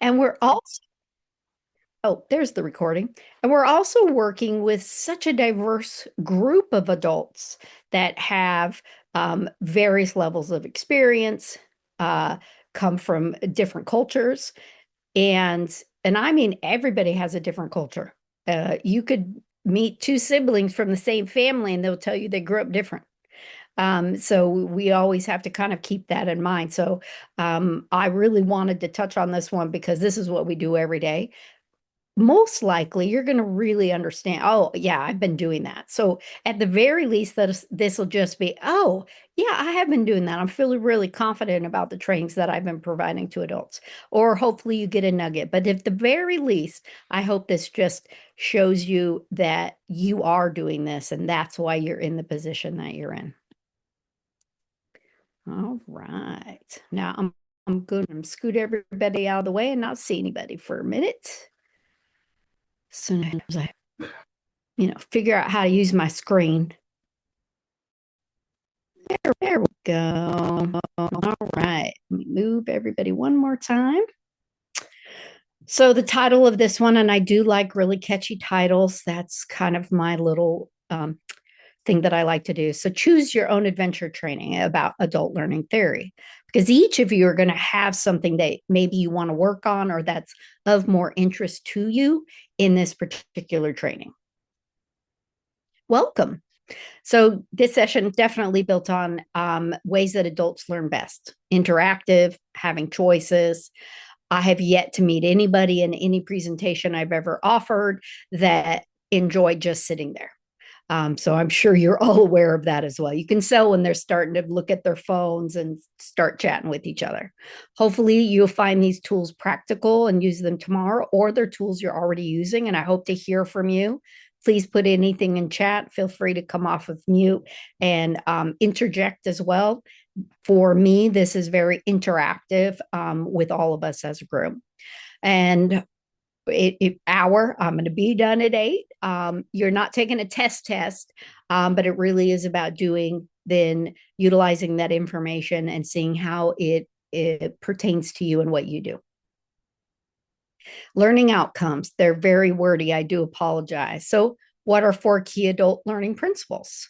And we're also, oh, there's the recording. And we're also working with such a diverse group of adults that have various levels of experience, uh, come from different cultures, and I mean everybody has a different culture. You could meet two siblings from the same family, and they'll tell you they grew up different. So we always have to kind of keep that in mind. So I really wanted to touch on this one because this is what we do every day. Most likely you're going to really understand. Oh, yeah, I've been doing that. So at the very least, that this will just be, oh, yeah, I have been doing that. I'm feeling really confident about the trainings that I've been providing to adults. Or hopefully you get a nugget. But at the very least, I hope this just shows you that you are doing this and that's why you're in the position that you're in. All right. Now I'm going to scoot everybody out of the way and not see anybody for a minute. So now as I figure out how to use my screen. There we go. All right. Let me move everybody one more time. So the title of this one, and I do like really catchy titles. That's kind of my little thing that I like to do. So choose your own adventure training about adult learning theory, because each of you are going to have something that maybe you want to work on or that's of more interest to you in this particular training. Welcome. So this session definitely built on ways that adults learn best, interactive, having choices. I have yet to meet anybody in any presentation I've ever offered that enjoyed just sitting there. So I'm sure you're all aware of that as well. You can tell when they're starting to look at their phones and start chatting with each other. Hopefully you'll find these tools practical and use them tomorrow, or they're tools you're already using. And I hope to hear from you. Please put anything in chat. Feel free to come off of mute and interject as well. For me, this is very interactive with all of us as a group. And I'm going to be done at 8. You're not taking a test, but it really is about utilizing that information and seeing how it pertains to you and what you do. Learning outcomes, they're very wordy. I do apologize. So what are 4 key adult learning principles?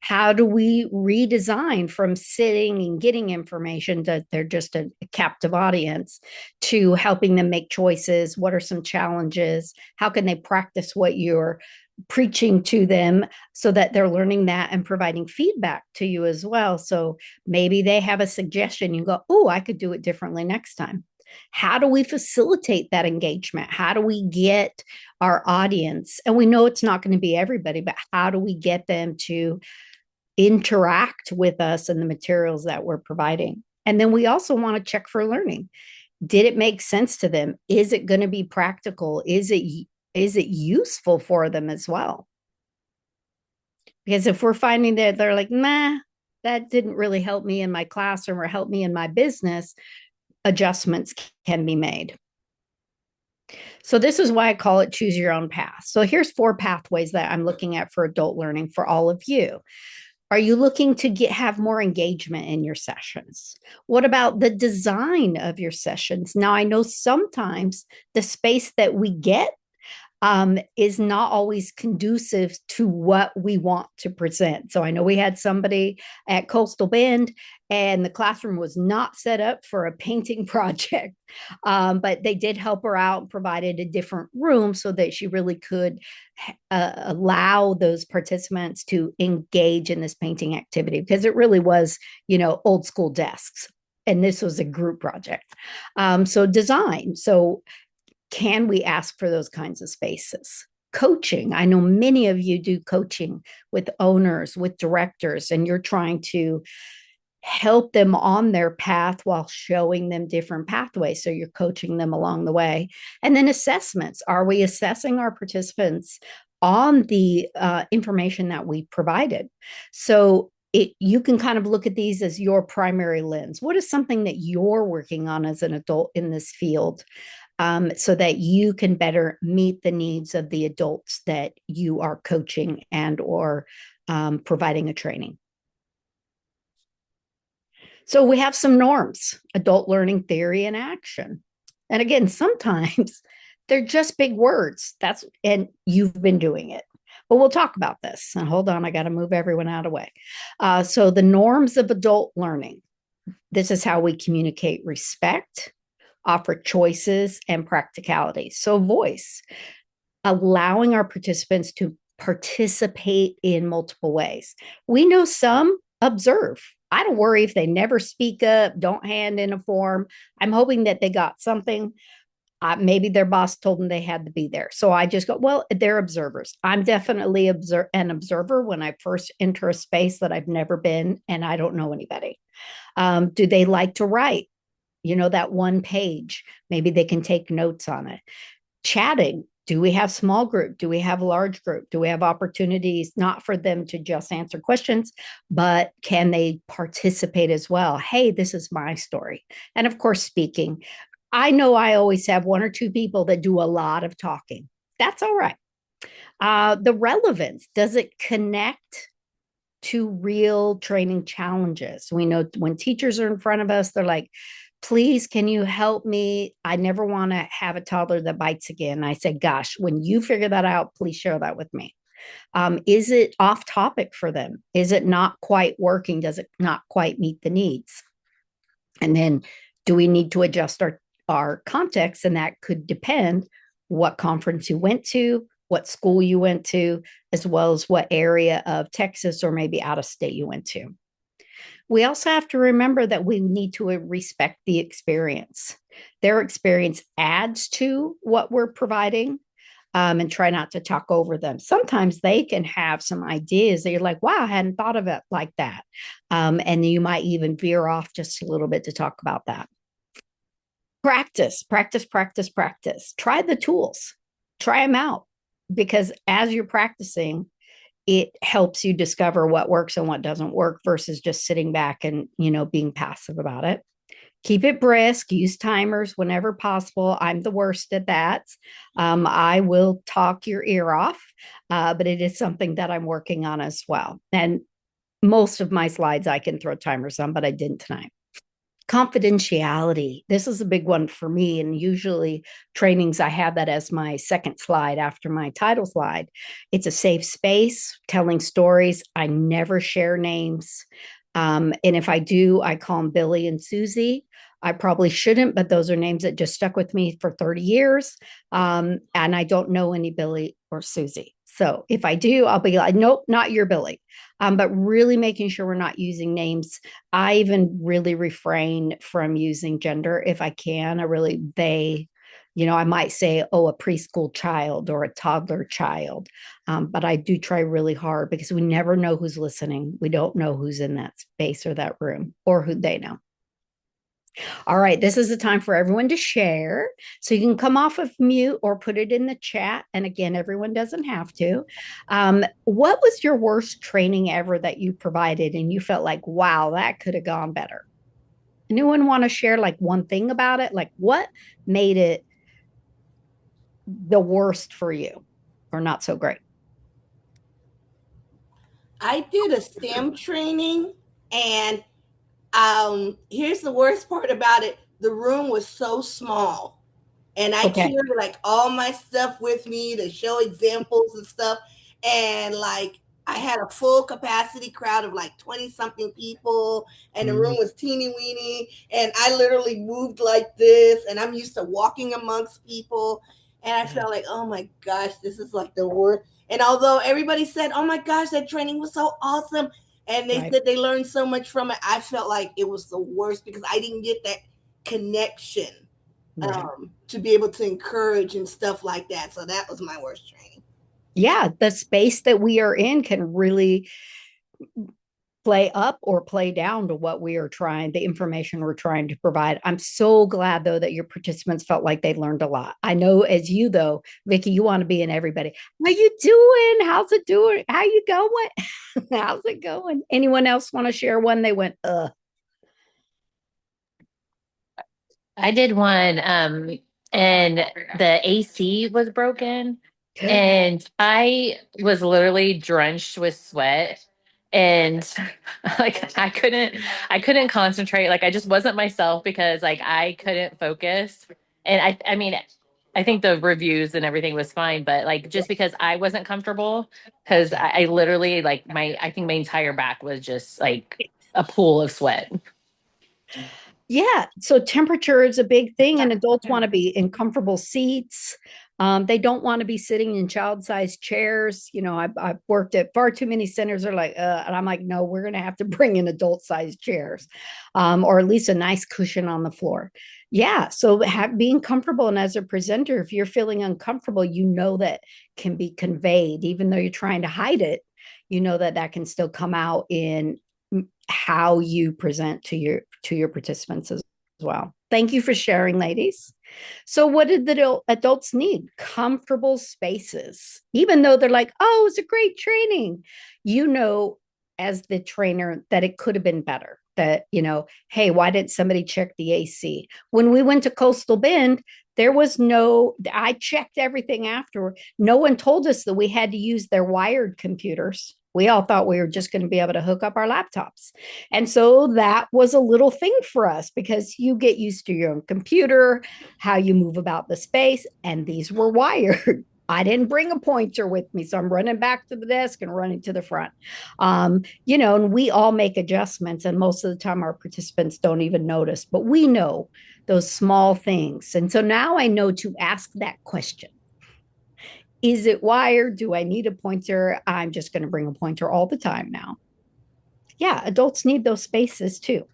How do we redesign from sitting and getting information that they're just a captive audience to helping them make choices? What are some challenges? How can they practice what you're preaching to them so that they're learning that and providing feedback to you as well? So maybe they have a suggestion. You go, oh, I could do it differently next time. How do we facilitate that engagement? How do we get our audience? And we know it's not going to be everybody, but how do we get them to interact with us and the materials that we're providing? And then we also want to check for learning. Did it make sense to them? Is it going to be practical? Is it useful for them as well? Because if we're finding that they're like, nah, that didn't really help me in my classroom or help me in my business, adjustments can be made. So this is why I call it choose your own path. So here's 4 pathways that I'm looking at for adult learning for all of you. Are you looking to have more engagement in your sessions? What about the design of your sessions? Now, I know sometimes the space that we get is not always conducive to what we want to present. So I know we had somebody at Coastal Bend and the classroom was not set up for a painting project, but they did help her out and provided a different room so that she really could allow those participants to engage in this painting activity, because it really was, old school desks. And this was a group project. So design. So can we ask for those kinds of spaces? Coaching. I know many of you do coaching with owners, with directors, and you're trying to help them on their path while showing them different pathways. So you're coaching them along the way. And then assessments. Are we assessing our participants on the information that we provided? So you can kind of look at these as your primary lens. What is something that you're working on as an adult in this field? So that you can better meet the needs of the adults that you are coaching and or providing a training. So we have some norms: adult learning theory and action. And again, sometimes they're just big words. And you've been doing it. But we'll talk about this. And hold on, I got to move everyone out of the way. So, the norms of adult learning, this is how we communicate respect, offer choices, and practicality. So, voice, allowing our participants to participate in multiple ways. We know some observe. I don't worry if they never speak up, don't hand in a form. I'm hoping that they got something. Maybe their boss told them they had to be there. So I just go, well, they're observers. I'm definitely an observer when I first enter a space that I've never been and I don't know anybody. Do they like to write? You know, that one page, maybe they can take notes on it. Chatting, do we have small group? Do we have large group? Do we have opportunities not for them to just answer questions, but can they participate as well? Hey, this is my story. And of course, speaking. I know I always have one or two people that do a lot of talking. That's all right. The relevance, does it connect to real training challenges? We know when teachers are in front of us, they're like, please, can you help me? I never want to have a toddler that bites again. I say, gosh, when you figure that out, please share that with me. Is it off topic for them? Is it not quite working? Does it not quite meet the needs? And then do we need to adjust our context? And that could depend what conference you went to, what school you went to, as well as what area of Texas or maybe out of state you went to. We also have to remember that we need to respect the experience. Their experience adds to what we're providing, and try not to talk over them. Sometimes they can have some ideas that you're like, wow, I hadn't thought of it like that. And you might even veer off just a little bit to talk about that. Practice, practice, practice, practice. Try the tools, try them out, because as you're practicing, it helps you discover what works and what doesn't work versus just sitting back and, being passive about it. Keep it brisk, use timers whenever possible. I'm the worst at that. I will talk your ear off, but it is something that I'm working on as well. And most of my slides I can throw timers on, but I didn't tonight. Confidentiality. This is a big one for me. And usually trainings, I have that as my second slide after my title slide. It's a safe space, telling stories. I never share names. And if I do, I call them Billy and Susie. I probably shouldn't, but those are names that just stuck with me for 30 years. And I don't know any Billy or Susie. So if I do, I'll be like, nope, not your Billy. But really making sure we're not using names. I even really refrain from using gender if I can. I might say, oh, a preschool child or a toddler child. But I do try really hard because we never know who's listening. We don't know who's in that space or that room or who they know. All right, this is the time for everyone to share. So you can come off of mute or put it in the chat. And again, everyone doesn't have to. What was your worst training ever that you provided and you felt like, wow, that could have gone better? Anyone want to share like one thing about it? Like what made it the worst for you or not so great? I did a STEM training, and here's the worst part about it: the room was so small, and I Okay. carried like all my stuff with me to show examples and stuff, and like I had a full capacity crowd of like 20 something people, and the room was teeny weeny, and I literally moved like this, and I'm used to walking amongst people, and I felt like, oh my gosh, this is like the worst. And although everybody said, oh my gosh, that training was so awesome, and they Right. said they learned so much from it, I felt like it was the worst because I didn't get that connection, Right. to be able to encourage and stuff like that. So that was my worst training. Yeah, the space that we are in can really play up or play down to what we are trying, the information we're trying to provide. I'm so glad though that your participants felt like they learned a lot. I know as you though, Vicki, you want to be in everybody. How you doing? How's it doing? How you going? How's it going? Anyone else want to share one? They went, I did one, and the AC was broken, and I was literally drenched with sweat, and like I couldn't concentrate. Like I just wasn't myself because like I couldn't focus. And I mean, I think the reviews and everything was fine, but like just because I wasn't comfortable, because I literally like I think my entire back was just like a pool of sweat. Yeah. So temperature is a big thing, and adults want to be in comfortable seats. They don't want to be sitting in child-sized chairs. I've worked at far too many centers. Are like, and I'm like, no, we're going to have to bring in adult-sized chairs, or at least a nice cushion on the floor. Yeah. So being comfortable, and as a presenter, if you're feeling uncomfortable, that can be conveyed, even though you're trying to hide it. That can still come out in how you present to your participants as well. Thank you for sharing, ladies. So, what did the adults need? Comfortable spaces. Even though they're like, oh, it's a great training, you know, as the trainer, that it could have been better. That, hey, why didn't somebody check the AC? When we went to Coastal Bend, there was I checked everything after. No one told us that we had to use their wired computers. We all thought we were just going to be able to hook up our laptops. And so that was a little thing for us, because you get used to your own computer, how you move about the space, and these were wired. I didn't bring a pointer with me, so I'm running back to the desk and running to the front. And we all make adjustments, and most of the time our participants don't even notice, but we know those small things. And so now I know to ask that question. Is it wired? Do I need a pointer? I'm just going to bring a pointer all the time now. Yeah, adults need those spaces too.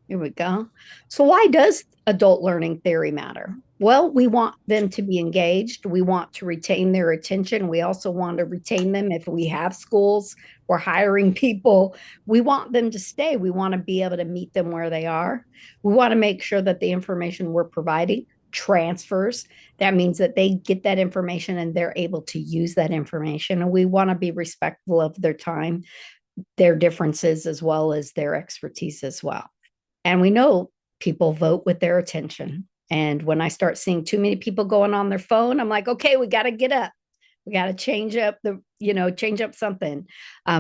Here we go. So, why does adult learning theory matter? Well, we want them to be engaged. We want to retain their attention. We also want to retain them if we have schools, we're hiring people. We want them to stay. We want to be able to meet them where they are. We want to make sure that the information we're providing transfers. That means that they get that information and they're able to use that information. And we want to be respectful of their time, their differences, as well as their expertise as well. And we know people vote with their attention. And when I start seeing too many people going on their phone, I'm like, okay, we got to get up. We got to change up something.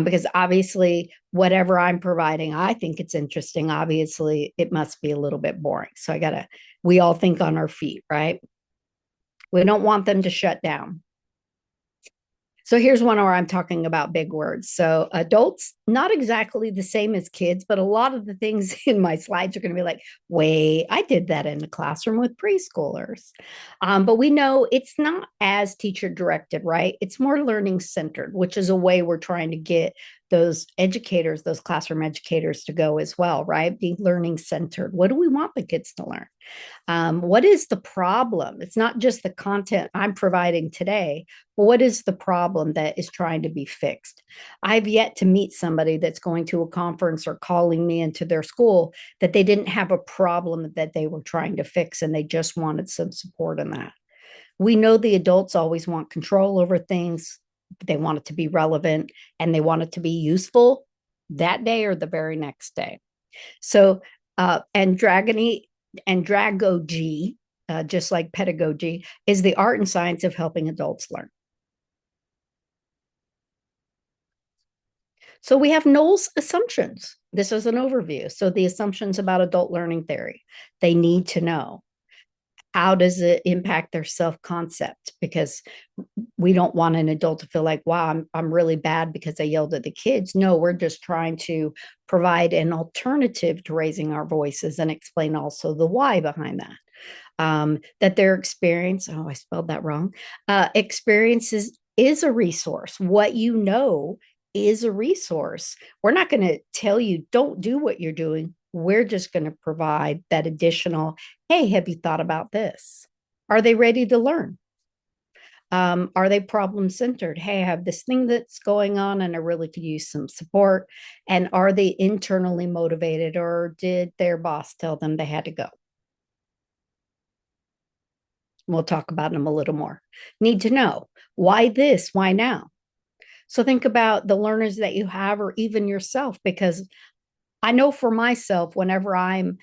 Because obviously, whatever I'm providing, I think it's interesting. Obviously, it must be a little bit boring. So we all think on our feet, right? We don't want them to shut down. So here's one where I'm talking about big words. So adults, not exactly the same as kids, but a lot of the things in my slides are going to be like, wait, I did that in the classroom with preschoolers. But we know it's not as teacher directed, right? It's more learning centered, which is a way we're trying to get those educators, those classroom educators to go as well, right? Be learning centered. What do we want the kids to learn? What is the problem? It's not just the content I'm providing today, but what is the problem that is trying to be fixed? I've yet to meet somebody that's going to a conference or calling me into their school that they didn't have a problem that they were trying to fix, and they just wanted some support in that. We know the adults always want control over things. They want it to be relevant, and they want it to be useful that day or the very next day. So, Andragogy, just like pedagogy, is the art and science of helping adults learn. So we have Knoll's assumptions. This is an overview. So the assumptions about adult learning theory, they need to know. How does it impact their self-concept? Because we don't want an adult to feel like, wow, I'm really bad because I yelled at the kids. No, we're just trying to provide an alternative to raising our voices and explain also the why behind that. That their experience, oh, I spelled that wrong, experiences is a resource. What you know is a resource. We're not going to tell you, don't do what you're doing. We're just going to provide that additional, hey, have you thought about this? Are they ready to learn? Are they problem centered? Hey, I have this thing that's going on and I really could use some support. And are they internally motivated, or did their boss tell them they had to go? We'll talk about them a little more. Need to know why this, why now? So think about the learners that you have, or even yourself, because I know for myself, whenever I'm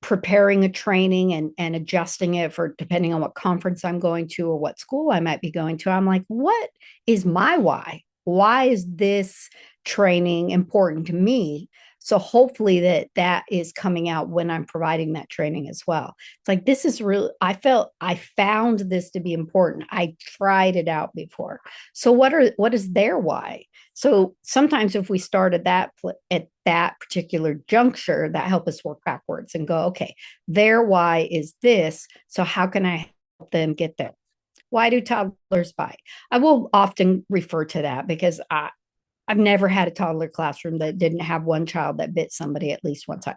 preparing a training and adjusting it for depending on what conference I'm going to or what school I might be going to, I'm like, what is my why? Why is this training important to me? So hopefully that is coming out when I'm providing that training as well. It's like, this is really, I found this to be important. I tried it out before. So what is their why? So sometimes if we start at that particular juncture, that help us work backwards and go, okay, their why is this. So how can I help them get there? Why do toddlers bite? I will often refer to that because I've never had a toddler classroom that didn't have one child that bit somebody at least one time.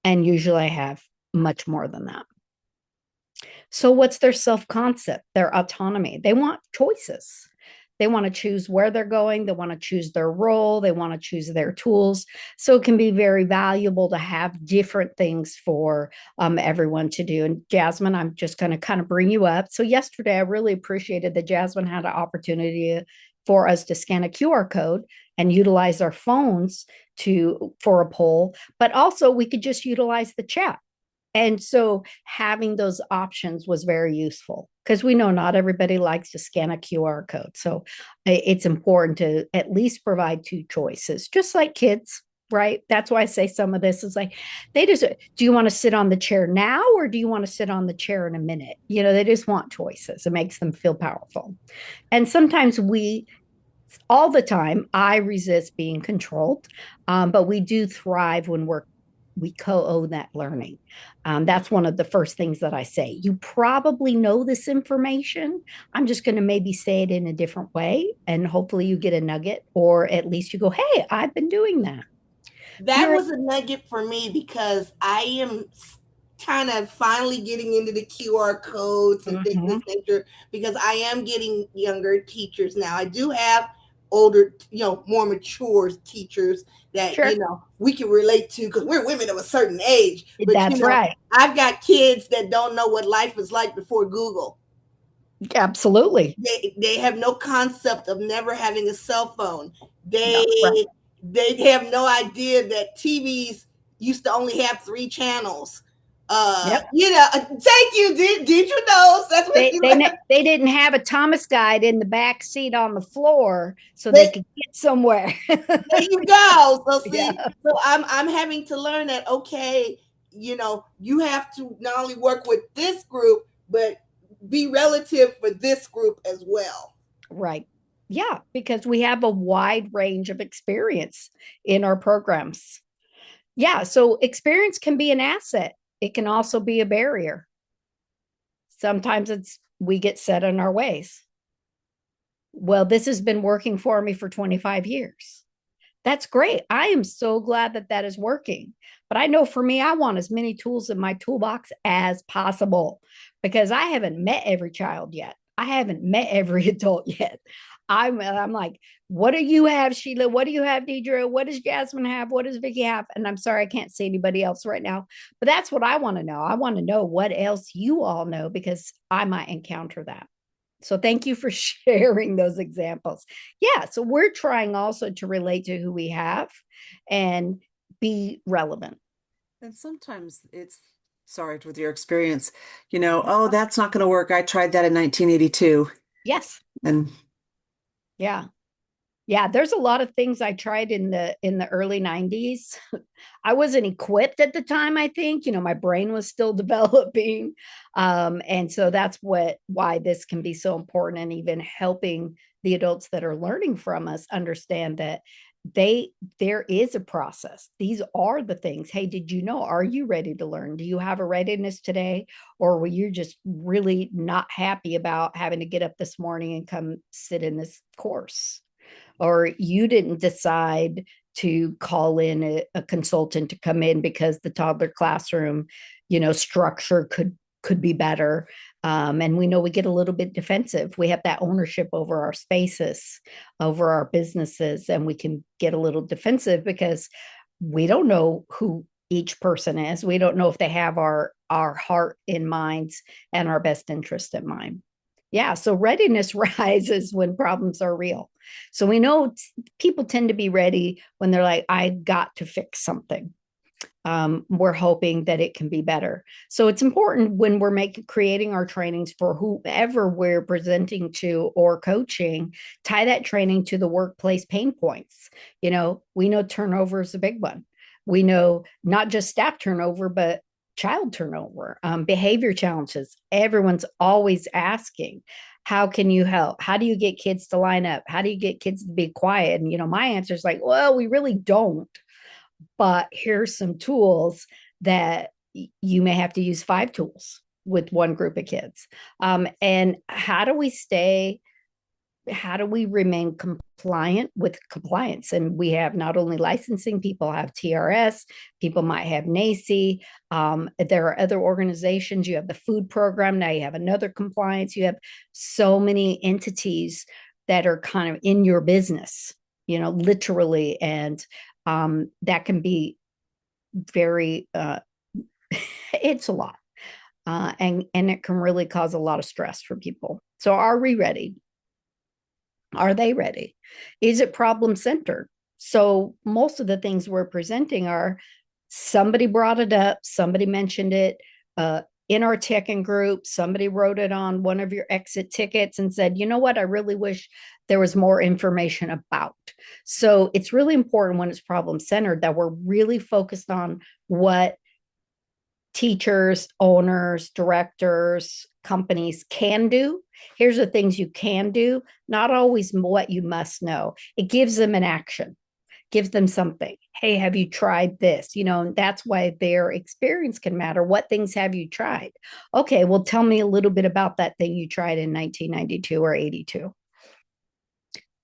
And usually I have much more than that. So, what's their self concept, their autonomy? They want choices. They want to choose where they're going. They want to choose their role. They want to choose their tools. So, it can be very valuable to have different things for everyone to do. And Jasmine, I'm just going to kind of bring you up. So, yesterday, I really appreciated that Jasmine had an opportunity for us to scan a QR code and utilize our phones for a poll, but also we could just utilize the chat. And so having those options was very useful because we know not everybody likes to scan a QR code. So it's important to at least provide two choices, just like kids, right? That's why I say some of this is like, do you want to sit on the chair now or do you want to sit on the chair in a minute? They just want choices. It makes them feel powerful. And sometimes all the time, I resist being controlled, but we do thrive when we co-own that learning. That's one of the first things that I say. You probably know this information. I'm just going to maybe say it in a different way, and hopefully you get a nugget, or at least you go, "Hey, I've been doing that." That was a nugget for me because I am kind of finally getting into the QR codes and things of this nature because I am getting younger teachers now. I do have older, more mature teachers that, Sure. we can relate to because we're women of a certain age. But, That's right. I've got kids that don't know what life is like before Google. Absolutely. They have no concept of never having a cell phone. They No, right. they have no idea that TVs used to only have 3 channels. Yep. Thank you. Did you know? That's what They didn't have a Thomas guide in the back seat on the floor so they could get somewhere. There you go. So Yeah. so I'm having to learn that, okay, you have to not only work with this group, but be relative for this group as well. Right. Yeah, because we have a wide range of experience in our programs. Yeah, so experience can be an asset. It can also be a barrier. Sometimes we get set in our ways. Well, this has been working for me for 25 years. That's great. I am so glad that is working. But I know for me, I want as many tools in my toolbox as possible because I haven't met every child yet. I haven't met every adult yet. I'm like, what do you have, Sheila? What do you have, Deidre? What does Jasmine have? What does Vicky have? And I'm sorry, I can't see anybody else right now. But that's what I want to know. I want to know what else you all know because I might encounter that. So thank you for sharing those examples. Yeah, so we're trying also to relate to who we have and be relevant. And sometimes it's sorry with your experience, oh, that's not going to work. I tried that in 1982. Yes. And yeah. Yeah, there's a lot of things I tried in the early 90s. I wasn't equipped at the time, I think. My brain was still developing. And so that's why this can be so important and even helping the adults that are learning from us understand that there is a process. These are the things. Hey, did you know? Are you ready to learn? Do you have a readiness today? Or were you just really not happy about having to get up this morning and come sit in this course? Or you didn't decide to call in a consultant to come in because the toddler classroom, structure could be better. And we know we get a little bit defensive. We have that ownership over our spaces, over our businesses, and we can get a little defensive because we don't know who each person is. We don't know if they have our heart in mind and our best interest in mind. Yeah, so readiness rises when problems are real. So we know people tend to be ready when they're like, I got to fix something. We're hoping that it can be better. So it's important when we're creating our trainings for whoever we're presenting to or coaching, tie that training to the workplace pain points. We know turnover is a big one. We know not just staff turnover, but child turnover, behavior challenges. Everyone's always asking, how can you help? How do you get kids to line up? How do you get kids to be quiet? And, my answer is like, well, we really don't. But here's some tools that you may have to use 5 tools with one group of kids. And how do we remain compliant with compliance? And we have not only licensing, people have TRS, people might have NACI. There are other organizations. You have the food program. Now you have another compliance. You have so many entities that are kind of in your business, literally. And that can be very, it's a lot. And it can really cause a lot of stress for people. So are we ready? Are they ready? Is it problem centered? So most of the things we're presenting are somebody brought it up, somebody mentioned it in our check-in group, somebody wrote it on one of your exit tickets and said, you know what, I really wish there was more information about. So it's really important when it's problem centered that we're really focused on what teachers, owners, directors, companies can do. Here's the things you can do, not always what you must know. It gives them an action, gives them something. Hey, have you tried this? And that's why their experience can matter. What things have you tried? Okay, well, tell me a little bit about that thing you tried in 1992 or 82.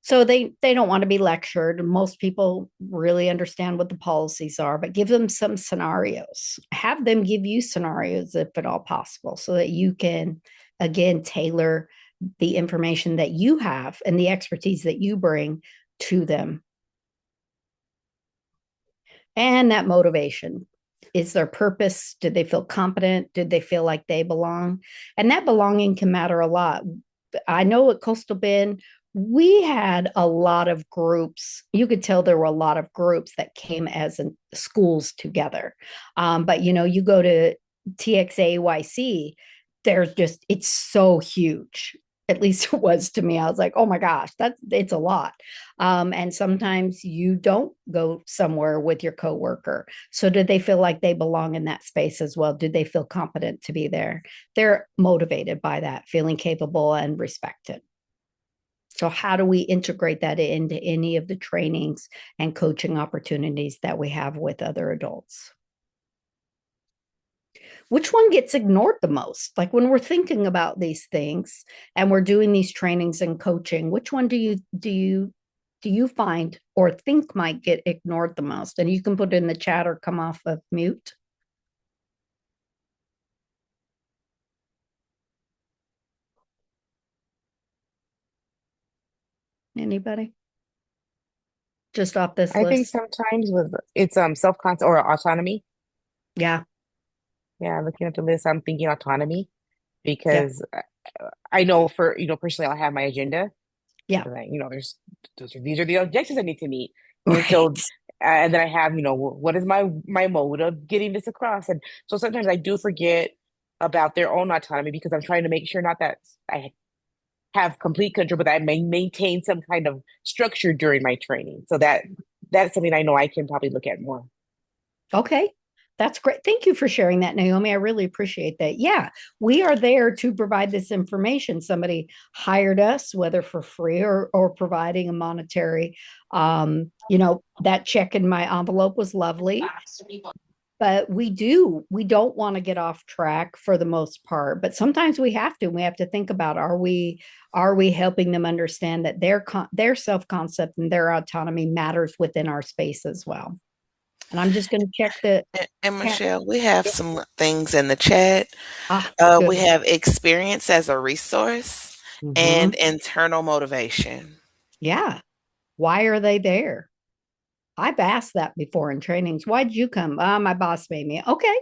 So they don't want to be lectured. Most people really understand what the policies are, but give them some scenarios. Have them give you scenarios if at all possible, so that you can, again, tailor the information that you have and the expertise that you bring to them. And that motivation. Is their purpose? Did they feel competent? Did they feel like they belong? And that belonging can matter a lot. I know at Coastal Bend, we had a lot of groups. You could tell there were a lot of groups that came as schools together. But you go to TXAYC, it's so huge. At least it was to me. I was like, oh my gosh, it's a lot. And sometimes you don't go somewhere with your coworker. So did they feel like they belong in that space as well? Did they feel competent to be there? They're motivated by that, feeling capable and respected. So how do we integrate that into any of the trainings and coaching opportunities that we have with other adults? Which one gets ignored the most? Like when we're thinking about these things and we're doing these trainings and coaching, which one do you find or think might get ignored the most? And you can put it in the chat or come off of mute. Anybody? Just off this I think list? sometimes it's self-concept or autonomy. Yeah. Yeah, looking at the list, I'm thinking autonomy Yeah. because I know for personally I have my agenda. Yeah. Like, these are the objectives I need to meet. And Right. so and then I have, what is my mode of getting this across? And so sometimes I do forget about their own autonomy because I'm trying to make sure not that I have complete control, but I may maintain some kind of structure during my training. So that's something I know I can probably look at more. Okay. That's great. Thank you for sharing that, Naomi. I really appreciate that. Yeah, we are there to provide this information. Somebody hired us, whether for free or providing a monetary, that check in my envelope was lovely. But we don't want to get off track for the most part. But sometimes we have to. We have to think about, are we helping them understand that their self-concept and their autonomy matters within our space as well. And I'm just going to check the And chat. Michelle, we have some things in the chat. We Good. have experience as a resource and internal motivation. Yeah. Why are they there? I've asked that before in trainings. Why did you come? My boss made me. Okay.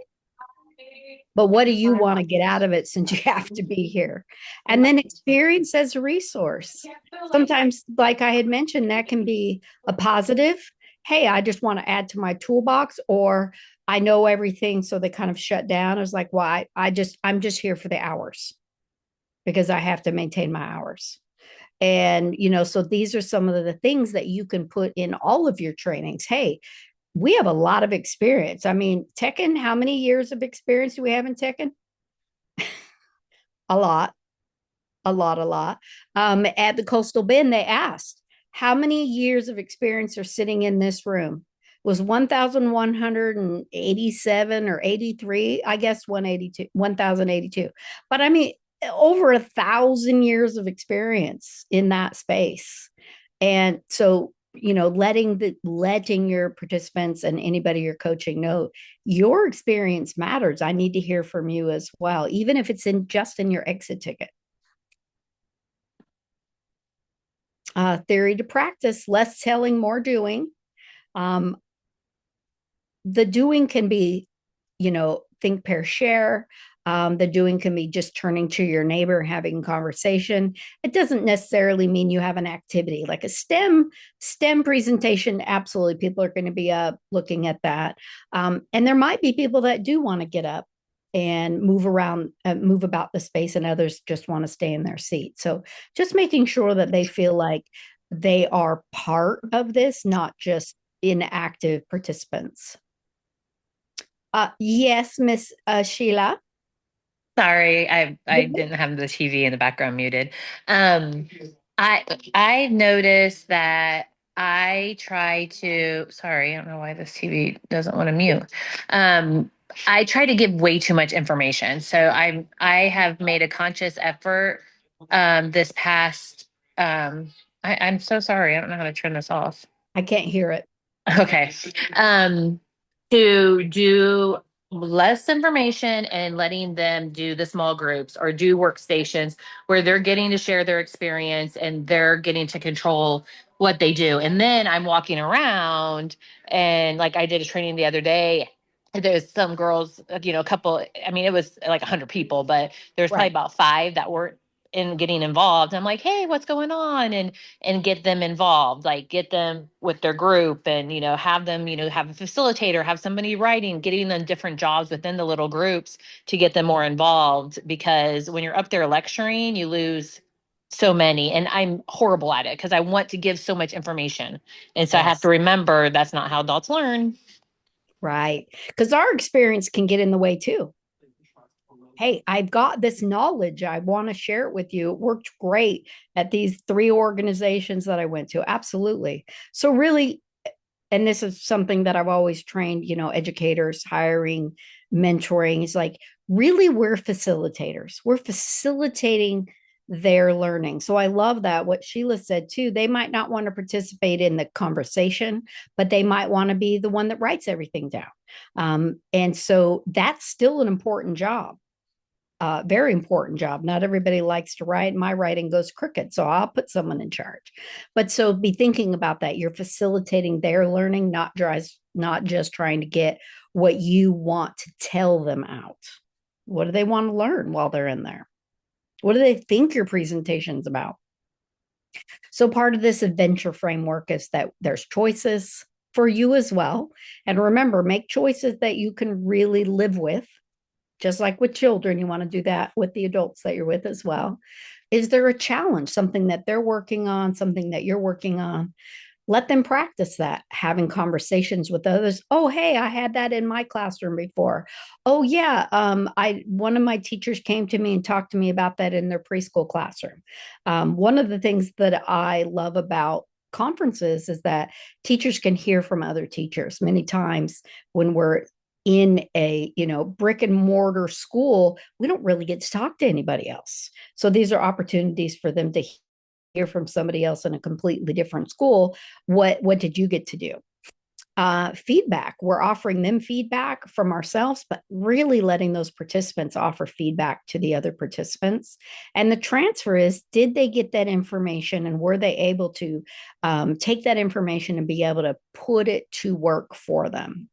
But what do you want to get out of it since you have to be here? And then experience as a resource. Sometimes, like I had mentioned, that can be a positive. Hey, I just want to add to my toolbox, or I know everything. So they kind of shut down. I was like, well, I'm just here for the hours because I have to maintain my hours. And, so these are some of the things that you can put in all of your trainings. Hey, we have a lot of experience. I mean, Tekken, how many years of experience do we have in Tekken? A lot, a lot. At the Coastal Bend, they asked, how many years of experience are sitting in this room? Was 1,187 or 83? I guess 182, 1,082. But I mean, over 1,000 years of experience in that space. And so, letting your participants and anybody you're coaching know your experience matters. I need to hear from you as well, even if it's in just in your exit ticket. Theory to practice, less telling, more doing. The doing can be, think, pair, share. The doing can be just turning to your neighbor, having a conversation. It doesn't necessarily mean you have an activity like a STEM presentation. Absolutely, people are going to be up looking at that, and there might be people that do want to get up and move around, move about the space, and others just want to stay in their seat. So just making sure that they feel like they are part of this, not just inactive participants. Yes, Miss Sheila. Sorry, I didn't have the TV in the background muted. Um, I noticed that I try to. Sorry, I don't know why this TV doesn't want to mute. I try to give way too much information, so I have made a conscious effort this past. I'm so sorry. I don't know how to turn this off. I can't hear it. Okay. Um, to do less information and letting them do the small groups or do workstations where they're getting to share their experience and they're getting to control what they do. And then I'm walking around and like I did a training the other day. There's some girls, a couple, I mean, it was like 100 people, but there's probably Right. about 5 that weren't in getting involved. I'm like, hey, what's going on? And get them involved, like get them with their group and, have them, have a facilitator, have somebody writing, getting them different jobs within the little groups to get them more involved. Because when you're up there lecturing, you lose so many. And I'm horrible at it because I want to give so much information. And so I have to remember that's not how adults learn. Right. Because our experience can get in the way too. Hey, I've got this knowledge. I want to share it with you. It worked great at these 3 organizations that I went to. Absolutely. So, really, and this is something that I've always trained, educators, hiring, mentoring is like, really, we're facilitators. We're facilitating their learning. So I love that. What Sheila said too, they might not want to participate in the conversation, but they might want to be the one that writes everything down. And so that's still an important job. Very important job. Not everybody likes to write. My writing goes crooked, so I'll put someone in charge. But so be thinking about that. You're facilitating their learning, not just trying to get what you want to tell them out. What do they want to learn while they're in there? What do they think your presentation's about? So part of this adventure framework is that there's choices for you as well. And remember, make choices that you can really live with. Just like with children, you want to do that with the adults that you're with as well. Is there a challenge, something that they're working on, something that you're working on? Let them practice that, having conversations with others. Oh, hey, I had that in my classroom before. Oh, yeah, one of my teachers came to me and talked to me about that in their preschool classroom. One of the things that I love about conferences is that teachers can hear from other teachers. Many times when we're in a brick and mortar school, we don't really get to talk to anybody else. So these are opportunities for them to hear from somebody else in a completely different school. What did you get to do? Feedback. We're offering them feedback from ourselves, but really letting those participants offer feedback to the other participants. And the transfer is, did they get that information and were they able to take that information and be able to put it to work for them?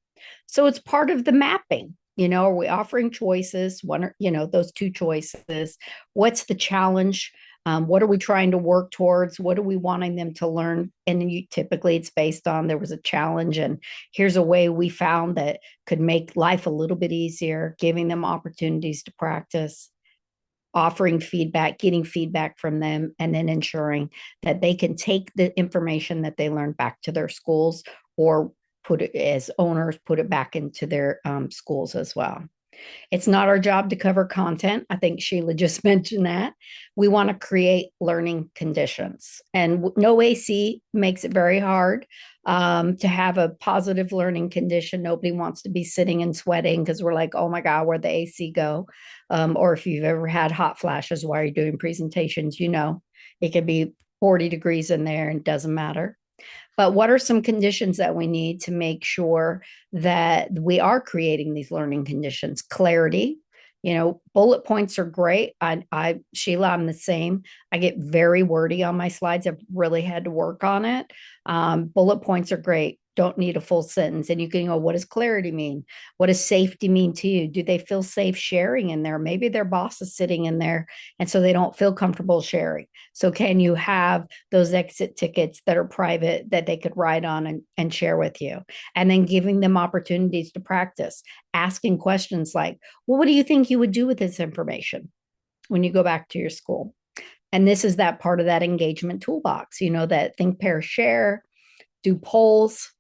So it's part of the mapping. Are we offering choices? One, those 2 choices. What's the challenge? What are we trying to work towards? What are we wanting them to learn? And typically it's based on there was a challenge and here's a way we found that could make life a little bit easier, giving them opportunities to practice, offering feedback, getting feedback from them, and then ensuring that they can take the information that they learned back to their schools or put it as owners, put it back into their schools as well. It's not our job to cover content. I think Sheila just mentioned that. We want to create learning conditions. And no AC makes it very hard to have a positive learning condition. Nobody wants to be sitting and sweating because we're like, oh my God, where'd the AC go? Or if you've ever had hot flashes while you're doing presentations, you know, it could be 40 degrees in there and it doesn't matter. But what are some conditions that we need to make sure that we are creating these learning conditions? Clarity. You know, bullet points are great. Sheila, I'm the same. I get very wordy on my slides. I've really had to work on it. Bullet points are great. Don't need a full sentence. And you can go, what does clarity mean? What does safety mean to you? Do they feel safe sharing in there? Maybe their boss is sitting in there and so they don't feel comfortable sharing. So can you have those exit tickets that are private that they could write on and share with you? And then giving them opportunities to practice, asking questions like, well, what do you think you would do with this information when you go back to your school? And this is that part of that engagement toolbox, you know, that think, pair, share, do polls.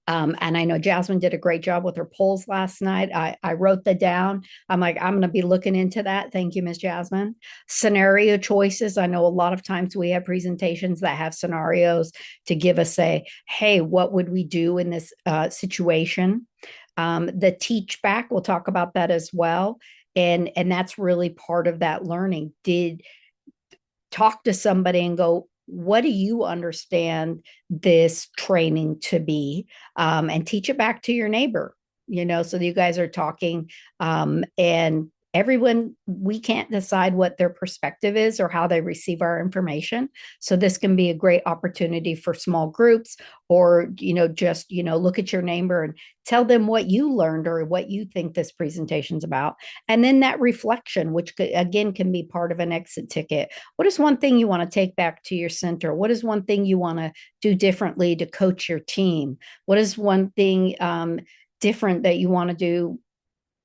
And I know Jasmine did a great job with her polls last night. I wrote that down. I'm like, I'm going to be looking into that. Thank you, Ms. Jasmine. Scenario choices. I know a lot of times we have presentations that have scenarios to give us a, hey, what would we do in this situation? The teach back, we'll talk about that as well. And that's really part of that learning. Did talk to somebody and go, what do you understand this training to be? And teach it back to your neighbor, you know, so you guys are talking and everyone, we can't decide what their perspective is or how they receive our information. So this can be a great opportunity for small groups or, you know, just, you know, look at your neighbor and tell them what you learned or what you think this presentation's about. And then that reflection, which again can be part of an exit ticket. What is one thing you want to take back to your center? What is one thing you want to do differently to coach your team? What is one thing different that you want to do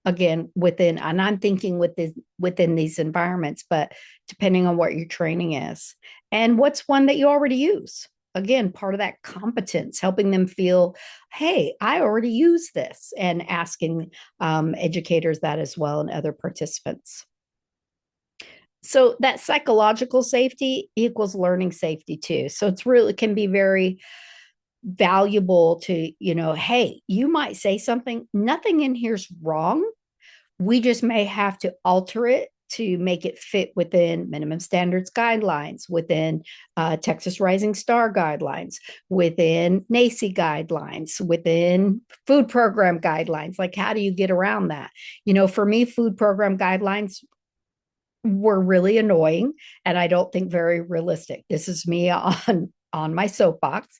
again within, and I'm thinking within these environments, but depending on what your training is, and what's one that you already use? Again, part of that competence, helping them feel, hey, I already use this, and asking educators that as well and other participants. So that psychological safety equals learning safety too. So it's really can be very valuable to, you know, hey, you might say something, nothing in here's wrong. We just may have to alter it to make it fit within minimum standards guidelines, within Texas Rising Star guidelines, within NACCE guidelines, within food program guidelines. Like, how do you get around that? You know, for me, food program guidelines were really annoying and I don't think very realistic. This is me on my soapbox.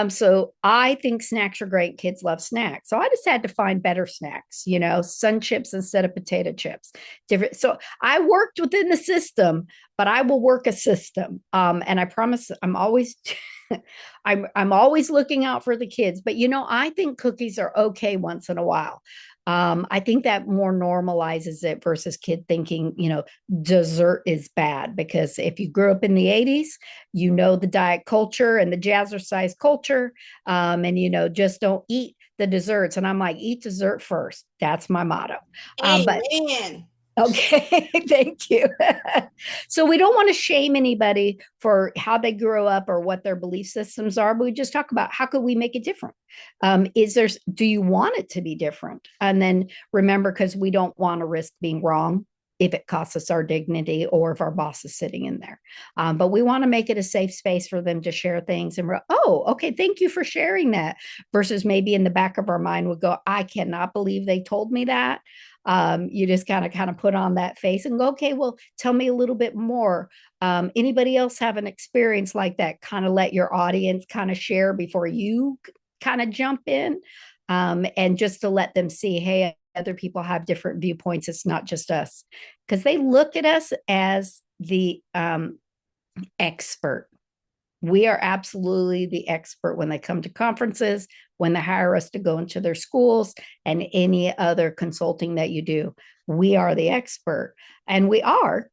So I think snacks are great. Kids love snacks. So I just had to find better snacks, you know, sun chips instead of potato chips. Different. So I worked within the system, but I will work a system. And I promise I'm always I'm always looking out for the kids. But you know, I think cookies are okay once in a while. I think that more normalizes it versus kid thinking, you know, dessert is bad. Because if you grew up in the 80s, you know the diet culture and the jazzercise culture, and, you know, just don't eat the desserts. And I'm like, eat dessert first. That's my motto. But Amen. okay, thank you. So we don't want to shame anybody for how they grew up or what their belief systems are, but we just talk about how could we make it different? Do you want it to be different? And then remember, because we don't want to risk being wrong if it costs us our dignity or if our boss is sitting in there. But we want to make it a safe space for them to share things and oh, okay, thank you for sharing that. Versus maybe in the back of our mind would go, I cannot believe they told me that. You just kind of put on that face and go, okay, well, tell me a little bit more. Anybody else have an experience like that? Kind of let your audience kind of share before you kind of jump in, and just to let them see, hey, other people have different viewpoints. It's not just us, because they look at us as the expert. We are absolutely the expert when they come to conferences, when they hire us to go into their schools, and any other consulting that you do. We are the expert, and we are,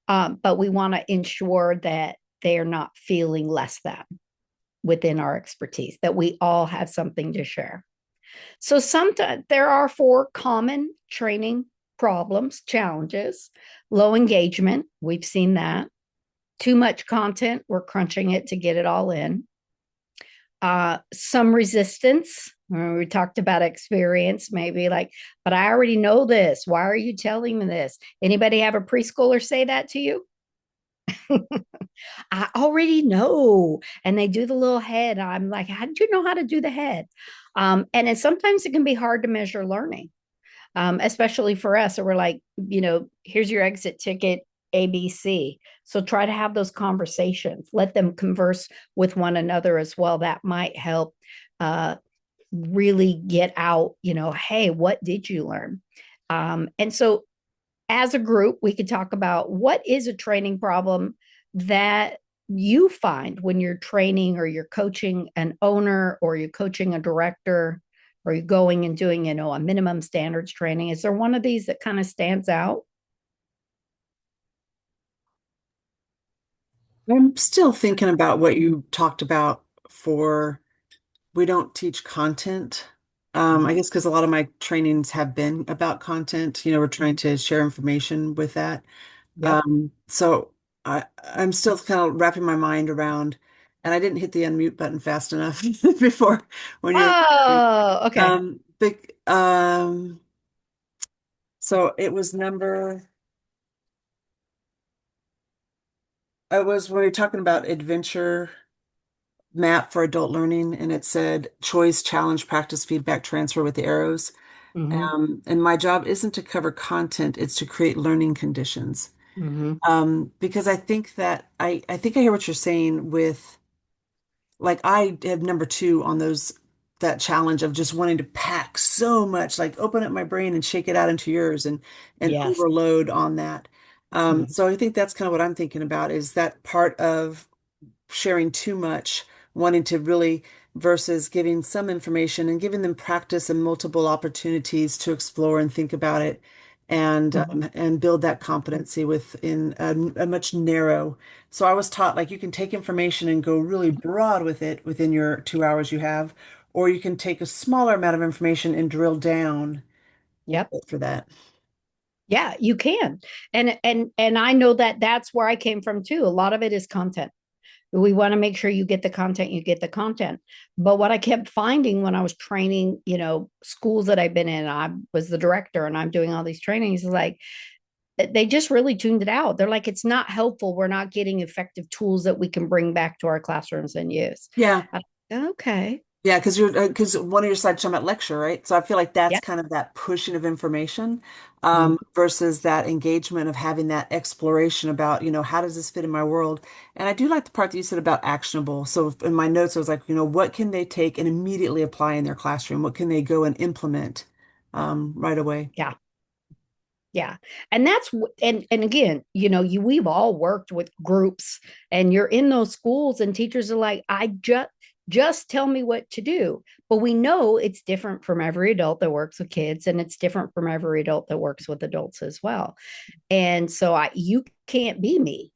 but we want to ensure that they are not feeling less than. within our expertise, that we all have something to share. So sometimes there are 4 common training problems, challenges. Low engagement, we've seen that. Too much content, we're crunching it to get it all in. Some resistance. We talked about experience, maybe like, but I already know this. Why are you telling me this? Anybody have a preschooler say that to you? I already know. And they do the little head. I'm like, how did you know how to do the head? And sometimes it can be hard to measure learning, especially for us. So we're like, here's your exit ticket, ABC. So try to have those conversations. Let them converse with one another as well. That might help really get out, hey, what did you learn? And so as a group, we could talk about what is a training problem that you find when you're training or you're coaching an owner or you're coaching a director or you're going and doing, a minimum standards training. Is there one of these that kind of stands out? I'm still thinking about what you talked about for we don't teach content. I guess because a lot of my trainings have been about content. We're trying to share information with that. Yep. So I'm still kind of wrapping my mind around, and I didn't hit the unmute button fast enough before when you were. Oh, okay. Big, so it was it was when we were talking about adventure map for adult learning, and it said choice, challenge, practice, feedback, transfer with the arrows. Mm-hmm. And my job isn't to cover content, it's to create learning conditions. Mm-hmm. Because I think that I think I hear what you're saying with like I have number 2 on that challenge of just wanting to pack so much, like open up my brain and shake it out into yours and Yes. overload on that. Mm-hmm. So I think that's kind of what I'm thinking about is that part of sharing too much, wanting to really versus giving some information and giving them practice and multiple opportunities to explore and think about it and build that competency within a much narrow. So I was taught like you can take information and go really broad with it within your 2 hours you have, or you can take a smaller amount of information and drill down Yep. for that. Yeah, you can. And I know that that's where I came from too. A lot of it is content. We want to make sure you get the content, you get the content. But what I kept finding when I was training, schools that I've been in, I was the director and I'm doing all these trainings, is like they just really tuned it out. They're like, it's not helpful. We're not getting effective tools that we can bring back to our classrooms and use. Yeah. Okay. Yeah, because one of your slides talking about lecture, right? So I feel like that's Yeah. kind of that pushing of information Mhm. versus that engagement of having that exploration about, how does this fit in my world? And I do like the part that you said about actionable. So in my notes, I was like, what can they take and immediately apply in their classroom? What can they go and implement right away? Yeah. Yeah. And and again, we've all worked with groups and you're in those schools and teachers are like, I just tell me what to do. But we know it's different from every adult that works with kids and it's different from every adult that works with adults as well. And so you can't be me.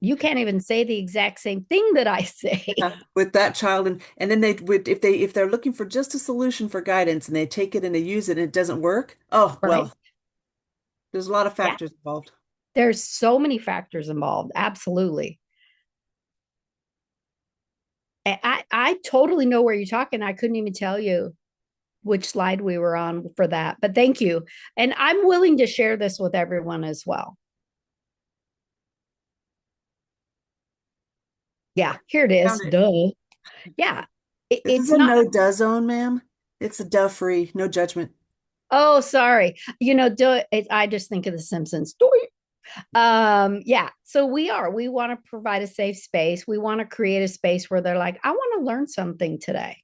You can't even say the exact same thing that I say. Yeah, with that child and then they would if they're looking for just a solution for guidance and they take it and they use it and it doesn't work, oh Right. well, there's a lot of Yeah. factors involved. There's so many factors involved. Absolutely. I totally know where you're talking. I couldn't even tell you which slide we were on for that, but thank you. And I'm willing to share this with everyone as well. Yeah, here it is. Found it. Duh. Yeah, This is it's a not. no-duh zone, ma'am. It's a duh free, no judgment. Oh, sorry. Duh. I just think of The Simpsons. Yeah. So we want to provide a safe space. We want to create a space where they're like, I want to learn something today.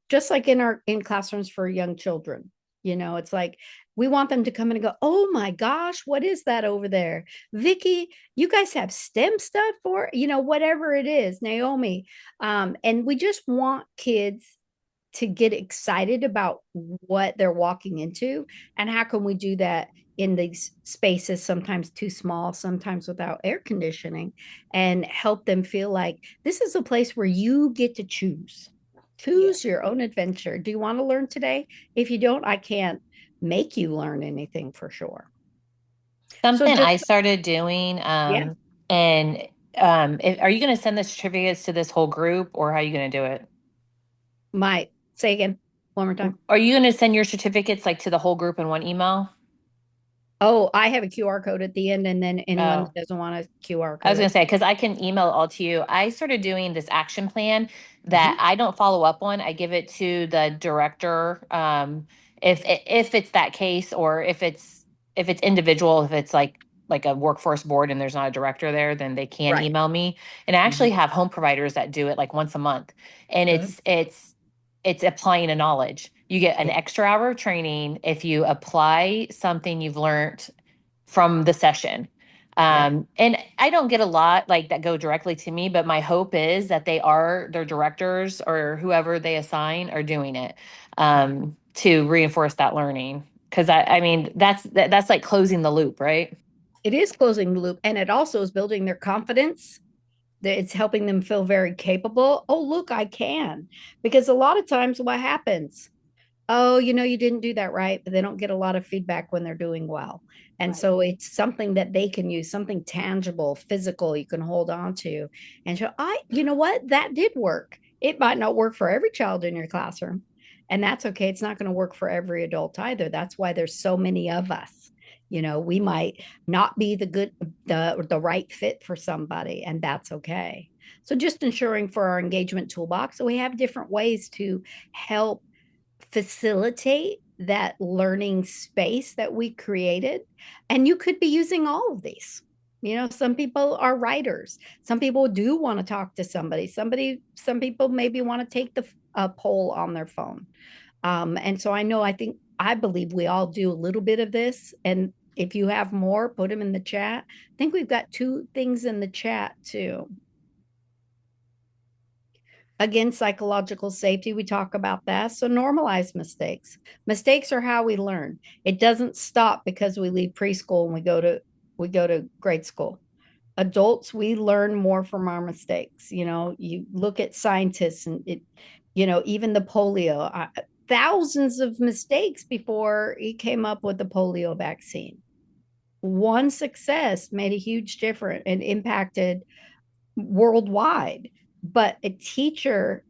Just like in classrooms for young children. It's like we want them to come in and go, oh my gosh, what is that over there? Vicky, you guys have STEM stuff for, whatever it is, Naomi. And we just want kids to get excited about what they're walking into. And how can we do that in these spaces, sometimes too small, sometimes without air conditioning, and help them feel like this is a place where you get to choose your own adventure. Do you want to learn today? If you don't, I can't make you learn anything for sure. So Something just, I started doing, yeah, and are you going to send the certificates to this whole group, or how are you going to do it? say again one more time. Are you going to send your certificates like to the whole group in one email? Oh, I have a QR code at the end, and then anyone that Oh. doesn't want a QR I was going code. to say, because I can email it all to you. I started doing this action plan that Mhm. I don't follow up on. I give it to the director. If it's that case, or if it's individual, if it's like a workforce board and there's not a director there, then they can Right. email me. And I Mhm. actually have home providers that do it like once a month. And Good. it's applying a knowledge. You get an Yeah. extra hour of training if you apply something you've learned from the session. Yeah. And I don't get a lot like that go directly to me, but my hope is that their directors or whoever they assign are doing it to reinforce that learning. Because I mean, that's like closing the loop, right? It is closing the loop, and it also is building their confidence. That it's helping them feel very capable. Oh, look, I can. Because a lot of times what happens, oh, you didn't do that right, but they don't get a lot of feedback when they're doing well. And Right. so it's something that they can use, something tangible, physical you can hold on to and show, you know what, that did work. It might not work for every child in your classroom. And that's okay. It's not going to work for every adult either. That's why there's so many of us. We might not be the right fit for somebody, and that's okay. So just ensuring for our engagement toolbox, so we have different ways to help facilitate that learning space that we created. And you could be using all of these. Some people are writers. Some people do want to talk to somebody. Some people maybe want to take the poll on their phone. And so I believe we all do a little bit of this. And if you have more, put them in the chat. I think we've got two things in the chat too. Again, psychological safety, we talk about that. So normalize mistakes. Mistakes are how we learn. It doesn't stop because we leave preschool and we go to grade school. Adults, we learn more from our mistakes. You look at scientists and even the polio, thousands of mistakes before he came up with the polio vaccine. One success made a huge difference and impacted worldwide. But a teacher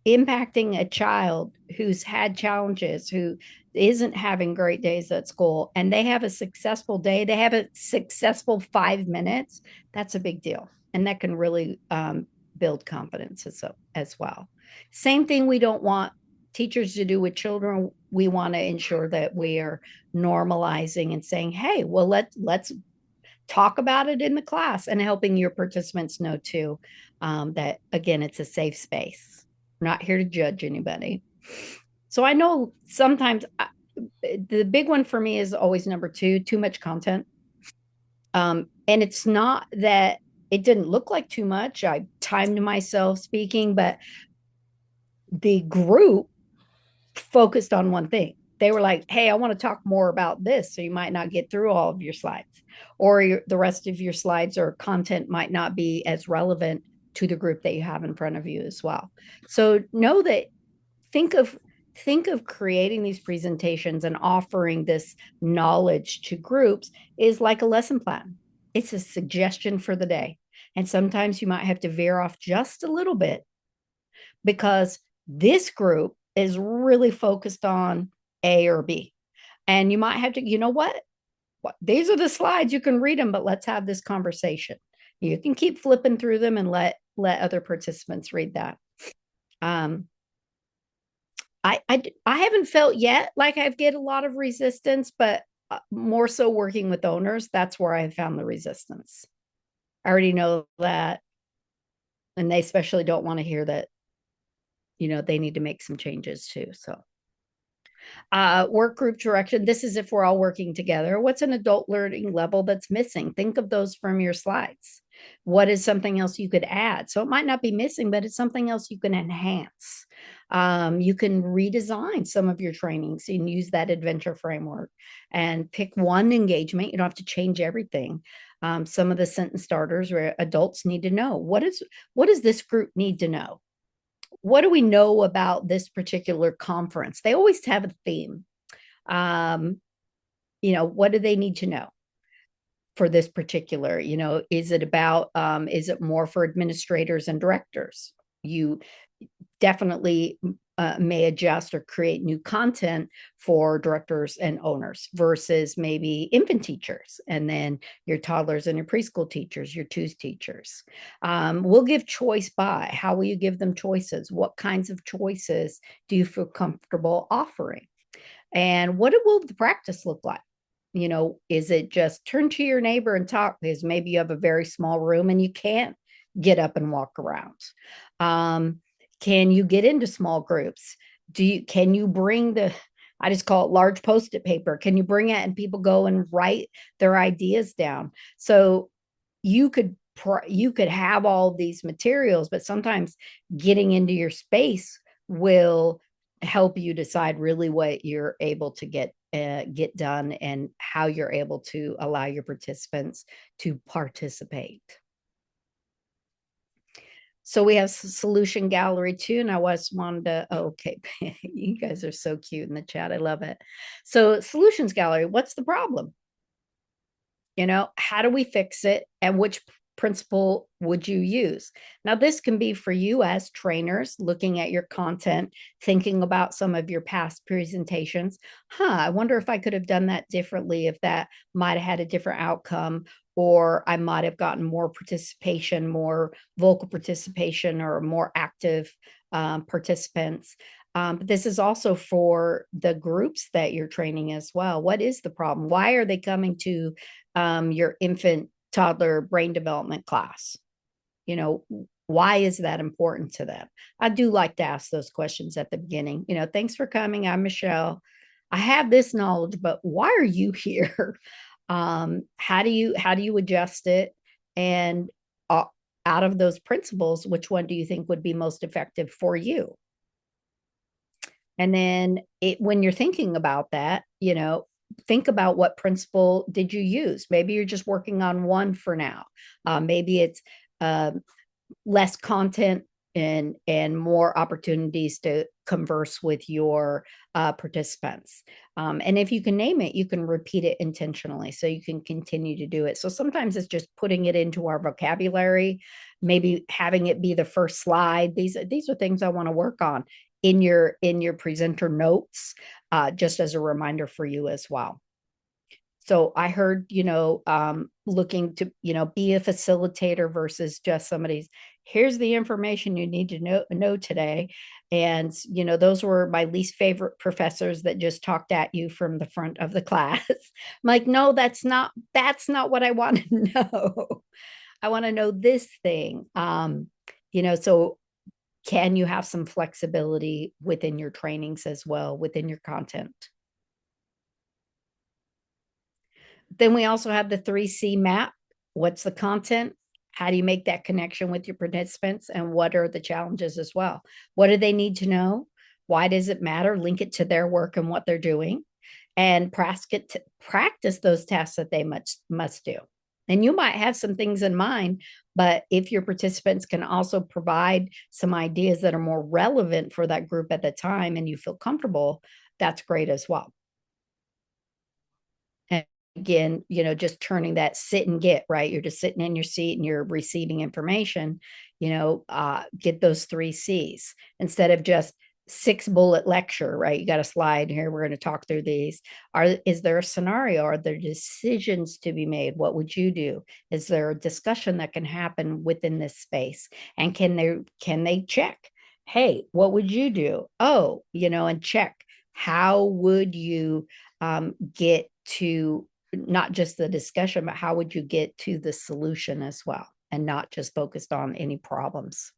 impacting a child who's had challenges, who isn't having great days at school, and they have a successful day, they have a successful 5 minutes, that's a big deal. And that can really build confidence as well. Same thing we don't want teachers to do with children. We want to ensure that we are normalizing and saying, hey, well, let's talk about it in the class, and helping your participants know too, that again, it's a safe space. We're not here to judge anybody. So I know sometimes the big one for me is always number two, too much content. And it's not that it didn't look like too much. I timed myself speaking, but the group focused on one thing. They were like, hey, I want to talk more about this. So you might not get through all of your slides, or the rest of your slides or content might not be as relevant to the group that you have in front of you as well. So know that think of creating these presentations and offering this knowledge to groups is like a lesson plan. It's a suggestion for the day. And sometimes you might have to veer off just a little bit because this group is really focused on A or B. And you might have to, these are the slides, you can read them, but let's have this conversation. You can keep flipping through them and let other participants read that. I haven't felt yet like I get a lot of resistance, but more so working with owners, that's where I have found the resistance. I already know that, and they especially don't want to hear that they need to make some changes too. So Work group direction. This is if we're all working together. What's an adult learning level that's missing? Think of those from your slides. What is something else you could add? So it might not be missing, but it's something else you can enhance. You can redesign some of your trainings and use that adventure framework and pick one engagement. You don't have to change everything. Some of the sentence starters where adults need to know what does this group need to know? What do we know about this particular conference? They always have a theme. What do they need to know for this particular? Is it about, is it more for administrators and directors? You definitely may adjust or create new content for directors and owners versus maybe infant teachers, and then your toddlers and your preschool teachers, your twos teachers. We'll give choice by. How will you give them choices? What kinds of choices do you feel comfortable offering? And what will the practice look like? Is it just turn to your neighbor and talk? Because maybe you have a very small room and you can't get up and walk around. Can you get into small groups? Can you bring I just call it large Post-it paper. Can you bring it and people go and write their ideas down? So you could have all these materials, but sometimes getting into your space will help you decide really what you're able to get done and how you're able to allow your participants to participate. So we have solution gallery too. And I wanted to, okay, you guys are so cute in the chat. I love it. So solutions gallery, what's the problem? How do we fix it? And which principle would you use? Now, this can be for you as trainers looking at your content, thinking about some of your past presentations. I wonder if I could have done that differently, if that might have had a different outcome, or I might have gotten more participation, more vocal participation, or more active participants. But this is also for the groups that you're training as well. What is the problem? Why are they coming to your infant, toddler brain development class? Why is that important to them? I do like to ask those questions at the beginning. Thanks for coming. I'm Michelle. I have this knowledge, but why are you here? How do you adjust it? And out of those principles, which one do you think would be most effective for you? And then when you're thinking about that, think about what principle did you use? Maybe you're just working on one for now. Maybe it's less content and more opportunities to converse with your participants. And if you can name it, you can repeat it intentionally so you can continue to do it. So sometimes it's just putting it into our vocabulary, maybe having it be the first slide. These are things I want to work on in your presenter notes, just as a reminder for you as well. So I heard, looking to, be a facilitator versus just somebody's, here's the information you need to know today. And, those were my least favorite professors that just talked at you from the front of the class. I'm like, no, that's not what I want to know. I want to know this thing. So can you have some flexibility within your trainings as well, within your content? Then we also have the 3C map. What's the content? How do you make that connection with your participants? And what are the challenges as well? What do they need to know? Why does it matter? Link it to their work and what they're doing, and practice those tasks that they must do. And you might have some things in mind, but if your participants can also provide some ideas that are more relevant for that group at the time and you feel comfortable, that's great as well. And again, just turning that sit and get, right? You're just sitting in your seat and you're receiving information, get those 3 C's instead of just 6-bullet lecture, right? You got a slide here. We're going to talk through these. Is there a scenario? Are there decisions to be made? What would you do? Is there a discussion that can happen within this space? And can they check? Hey, what would you do? Oh, and check. How would you get to not just the discussion, but how would you get to the solution as well, and not just focused on any problems?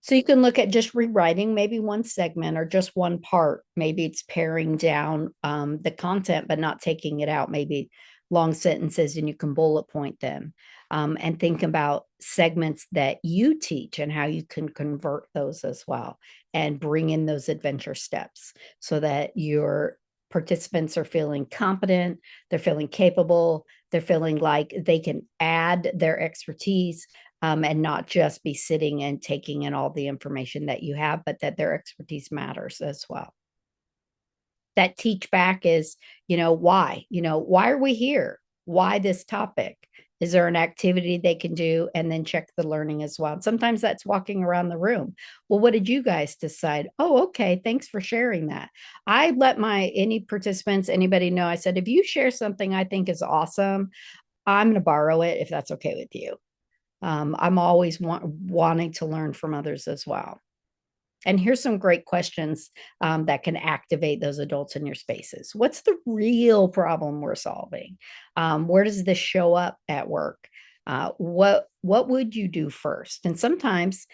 So you can look at just rewriting maybe one segment or just one part. Maybe it's paring down the content, but not taking it out. Maybe long sentences, and you can bullet point them. And think about segments that you teach and how you can convert those as well, and bring in those adventure steps so that your participants are feeling competent, they're feeling capable, they're feeling like they can add their expertise, and not just be sitting and taking in all the information that you have, but that their expertise matters as well. That teach back is, why? Why are we here? Why this topic? Is there an activity they can do? And then check the learning as well. And sometimes that's walking around the room. Well, what did you guys decide? Oh, okay. Thanks for sharing that. I let any participants, anybody know, I said, if you share something I think is awesome, I'm going to borrow it if that's okay with you. I'm always wanting to learn from others as well. And here's some great questions that can activate those adults in your spaces. What's the real problem we're solving? Where does this show up at work? What would you do first? And sometimes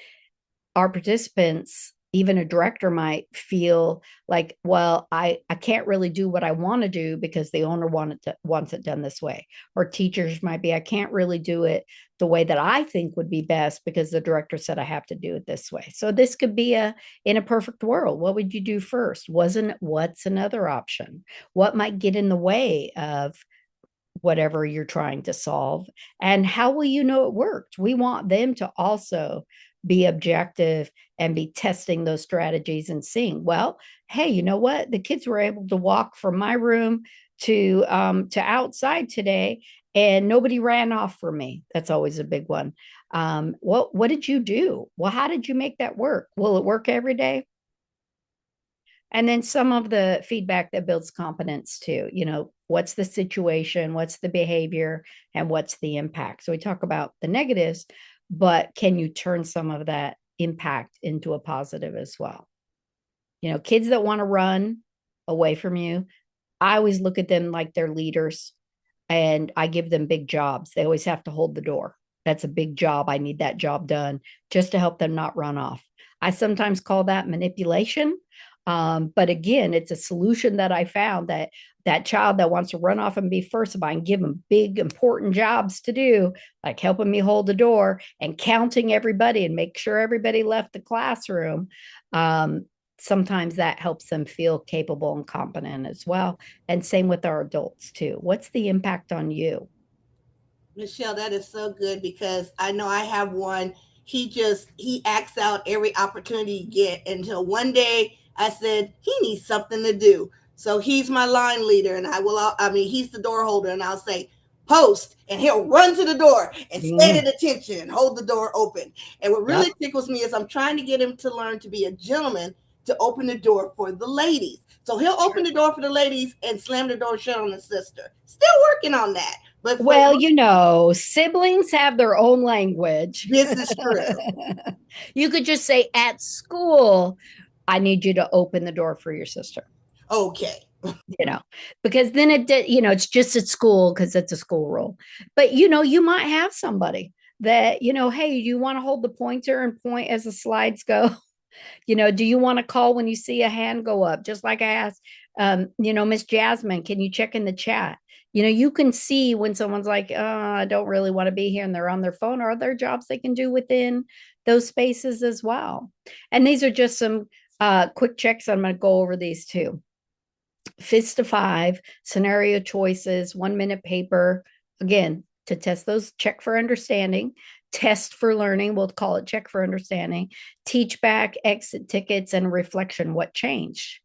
our participants, even a director, might feel like, well, I can't really do what I want to do because the owner wants it done this way. Or teachers might be, I can't really do it the way that I think would be best because the director said I have to do it this way. So this could be in a perfect world, what would you do first? What's another option? What might get in the way of whatever you're trying to solve? And how will you know it worked? We want them to also be objective and be testing those strategies and seeing, well, hey, you know what? The kids were able to walk from my room to outside today, and nobody ran off from me. That's always a big one. What did you do? Well, how did you make that work? Will it work every day? And then some of the feedback that builds competence too. What's the situation, what's the behavior, and what's the impact? So we talk about the negatives, but can you turn some of that impact into a positive as well? Kids that want to run away from you, I always look at them like they're leaders, and I give them big jobs. They always have to hold the door. That's a big job. I need that job done just to help them not run off. I sometimes call that manipulation. But again, it's a solution that I found, that child that wants to run off and be first, if I can give them big, important jobs to do, like helping me hold the door and counting everybody and make sure everybody left the classroom. Sometimes that helps them feel capable and competent as well. And same with our adults too. What's the impact on you? Michelle, that is so good because I know I have one. He acts out every opportunity he get until one day I said he needs something to do. So he's my line leader, and he's the door holder, and I'll say post, and he'll run to the door and stand at attention and hold the door open. And what really tickles me is I'm trying to get him to learn to be a gentleman, to open the door for the ladies. So he'll open the door for the ladies and slam the door shut on his sister. Still working on that. But well, siblings have their own language. This is true. You could just say at school, I need you to open the door for your sister. Okay. Because then it's just at school because it's a school rule. But, you might have somebody that, hey, you want to hold the pointer and point as the slides go? Do you want to call when you see a hand go up? Just like I asked, Miss Jasmine, can you check in the chat? You can see when someone's like, I don't really want to be here, and they're on their phone, or other jobs they can do within those spaces as well. And these are just some quick checks. I'm going to go over these too. Fist to 5, scenario choices, 1-minute paper. Again, to test those, check for understanding, test for learning. We'll call it check for understanding, teach back, exit tickets, and reflection. What changed?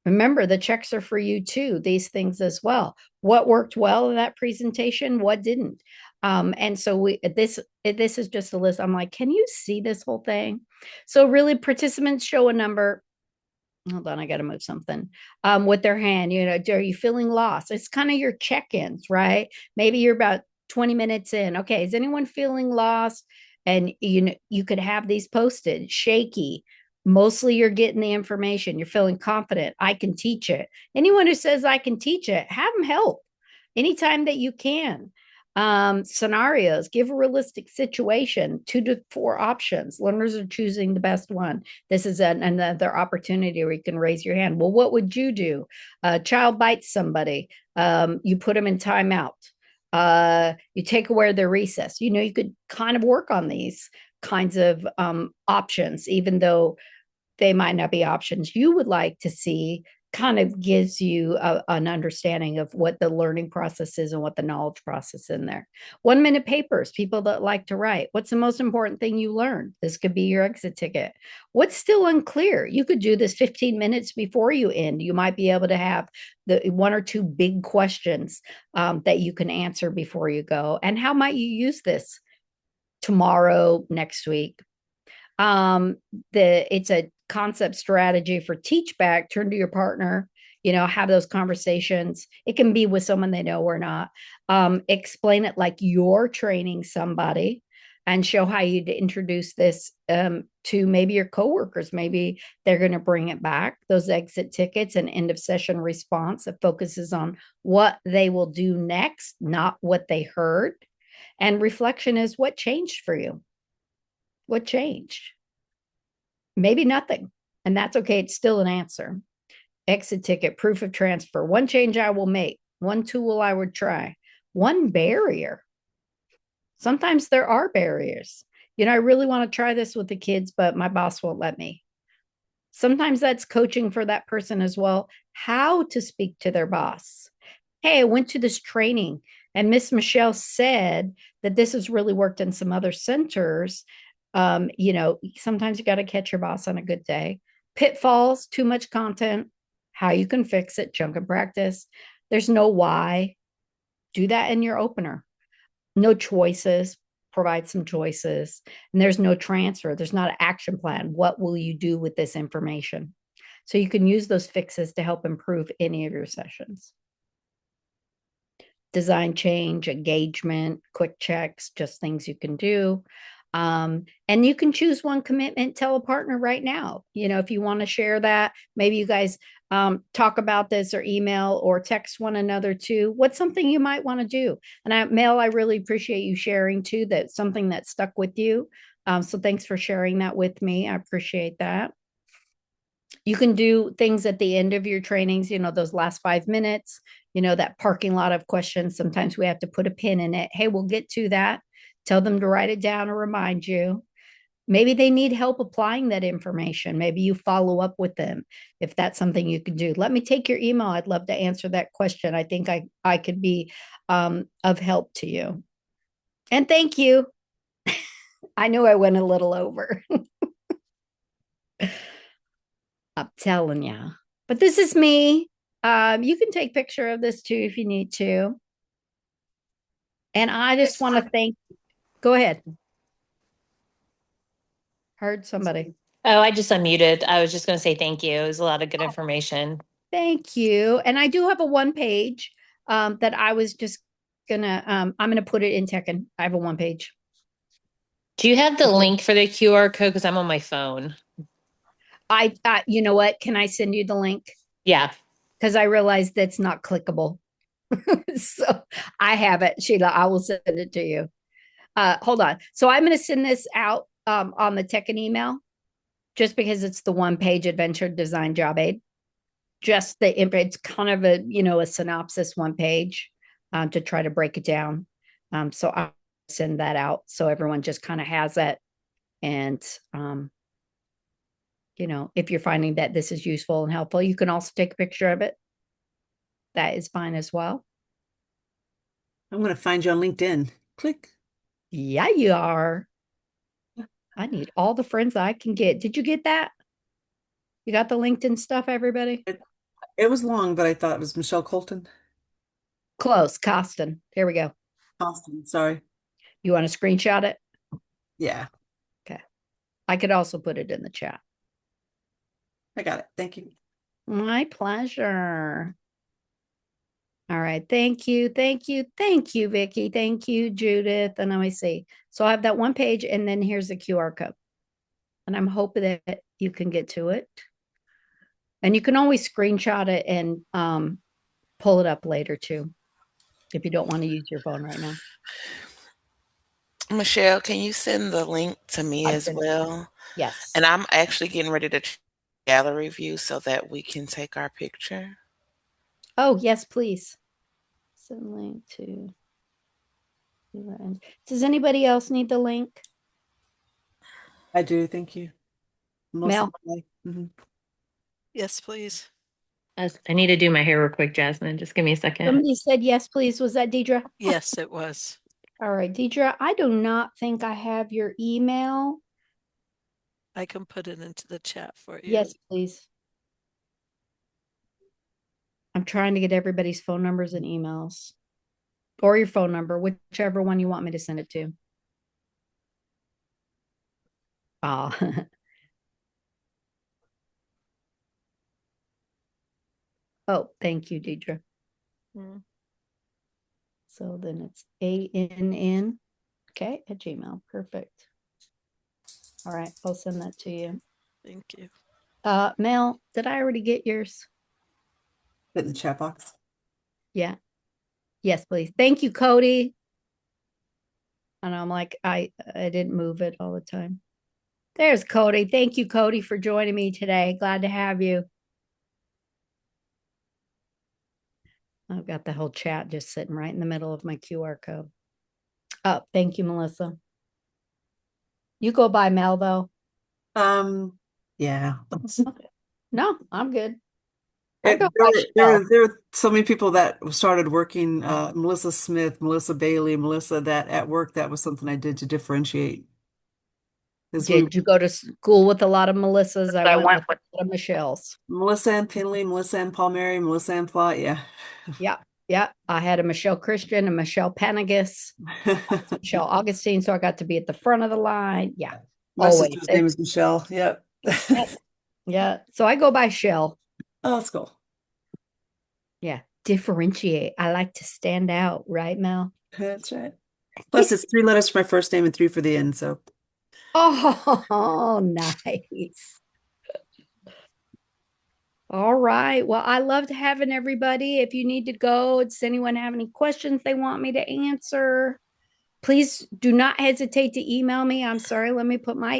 Remember, the checks are for you too, these things as well. What worked well in that presentation? What didn't? And so this is just a list. I'm like, can you see this whole thing? So really, participants show a number. Hold on, I got to move something with their hand. Are you feeling lost? It's kind of your check-ins, right? Maybe you're about 20 minutes in. Okay, is anyone feeling lost? And you could have these posted. Shaky. Mostly you're getting the information. You're feeling confident. I can teach it. Anyone who says I can teach it, have them help anytime that you can. Scenarios, give a realistic situation, 2 to 4 options. Learners are choosing the best one. This is another opportunity where you can raise your hand. Well, what would you do? A child bites somebody. You put them in timeout. You take away their recess. You could kind of work on these kinds of options, even though they might not be options you would like to see. Kind of gives you an understanding of what the learning process is and what the knowledge process in there. 1 minute papers, people that like to write. What's the most important thing you learned? This could be your exit ticket. What's still unclear? You could do this 15 minutes before you end. You might be able to have the 1 or 2 big questions that you can answer before you go. And how might you use this tomorrow, next week? It's a concept strategy for teach back. Turn to your partner, have those conversations. It can be with someone they know or not. Explain it like you're training somebody, and show how you'd introduce this to maybe your coworkers. Maybe they're going to bring it back. Those exit tickets and end of session response that focuses on what they will do next, not what they heard. And reflection is, what changed for you? What changed? Maybe nothing. And that's okay. It's still an answer. Exit ticket, proof of transfer. One change I will make. One tool I would try. One barrier. Sometimes there are barriers. I really want to try this with the kids, but my boss won't let me. Sometimes that's coaching for that person as well. How to speak to their boss. Hey, I went to this training and Miss Michelle said that this has really worked in some other centers. Sometimes you got to catch your boss on a good day. Pitfalls, too much content, how you can fix it, chunk and practice. There's no why. Do that in your opener. No choices, provide some choices. And there's no transfer. There's not an action plan. What will you do with this information? So you can use those fixes to help improve any of your sessions. Design change, engagement, quick checks, just things you can do. And you can choose one commitment, tell a partner right now. If you want to share that, maybe you guys talk about this or email or text one another too. What's something you might want to do? And Mel, I really appreciate you sharing too, that's something that stuck with you. So thanks for sharing that with me. I appreciate that. You can do things at the end of your trainings, those last 5 minutes, that parking lot of questions. Sometimes we have to put a pin in it. Hey, we'll get to that. Tell them to write it down or remind you. Maybe they need help applying that information. Maybe you follow up with them if that's something you can do. Let me take your email. I'd love to answer that question. I think I could be of help to you. And thank you. I knew I went a little over. I'm telling you. But this is me. You can take a picture of this too if you need to. And I just want to thank. Go ahead. Heard somebody. Oh, I just unmuted. I was just going to say thank you. It was a lot of good information. Thank you. And I do have a 1-page that I was just gonna. I'm gonna put it in Tekken. I have a 1-page. Do you have the link for the QR code? Because I'm on my phone. You know what? Can I send you the link? Yeah. Because I realized that's not clickable. So I have it, Sheila. I will send it to you. Hold on. So I'm going to send this out on the Tekken email, just because it's the 1-page adventure design job aid. Just it's kind of a synopsis 1-page to try to break it down. So I'll send that out so everyone just kind of has it. And if you're finding that this is useful and helpful, you can also take a picture of it. That is fine as well. I'm going to find you on LinkedIn. Click. Yeah, you are. I need all the friends I can get. Did you get that? You got the LinkedIn stuff, everybody? It was long, but I thought it was Michelle Colton. Close. Coston. Here we go. Coston, sorry. You want to screenshot it? Yeah. Okay. I could also put it in the chat. I got it. Thank you. My pleasure. All right. Thank you. Thank you. Thank you, Vicki. Thank you, Judith. And let me see. So I have that 1-page, and then here's the QR code. And I'm hoping that you can get to it. And you can always screenshot it and pull it up later too. if you don't want to use your phone right now. Michelle, can you send the link to me as well? Yes. And I'm actually getting ready to gallery view so that we can take our picture. Oh, yes, please. Send link to. Does anybody else need the link? I do. Thank you. Mel? Yes, please. I need to do my hair real quick, Jasmine. Just give me a second. Somebody said yes, please. Was that Deidre? Yes, it was. All right, Deidre, I do not think I have your email. I can put it into the chat for you. Yes, please. I'm trying to get everybody's phone numbers and emails. Or your phone number, whichever one you want me to send it to. Oh. Oh, thank you, Deidre. So then it's ANN, okay, at Gmail. Perfect. All right, I'll send that to you. Thank you. Mel, did I already get yours? Put in the chat box. Yeah. Yes, please. Thank you, Cody. And I'm like, I didn't move it all the time. There's Cody. Thank you, Cody, for joining me today. Glad to have you. I've got the whole chat just sitting right in the middle of my QR code. Oh, thank you, Melissa. You go by Mel, though. Yeah. Okay. No, I'm good. There were so many people that started working, Melissa Smith, Melissa Bailey, Melissa, that at work, that was something I did to differentiate. Did you go to school with a lot of Melissas? I went with a lot of Michelle's. Melissa and Pinley, Melissa and Palmieri, Melissa and Plot, yeah. Yeah, yeah. I had a Michelle Christian, a Michelle Panagas, Michelle Augustine, so I got to be at the front of the line. Yeah. My sister's name is Michelle. Yep. Yeah. So I go by Shell. Oh, that's cool. Yeah. Differentiate. I like to stand out, right, Mel? That's right. Plus, it's 3 letters for my first name and 3 for the end. So. Oh, nice. All right. Well, I loved having everybody. If you need to go, does anyone have any questions they want me to answer? Please do not hesitate to email me. I'm sorry. Let me put my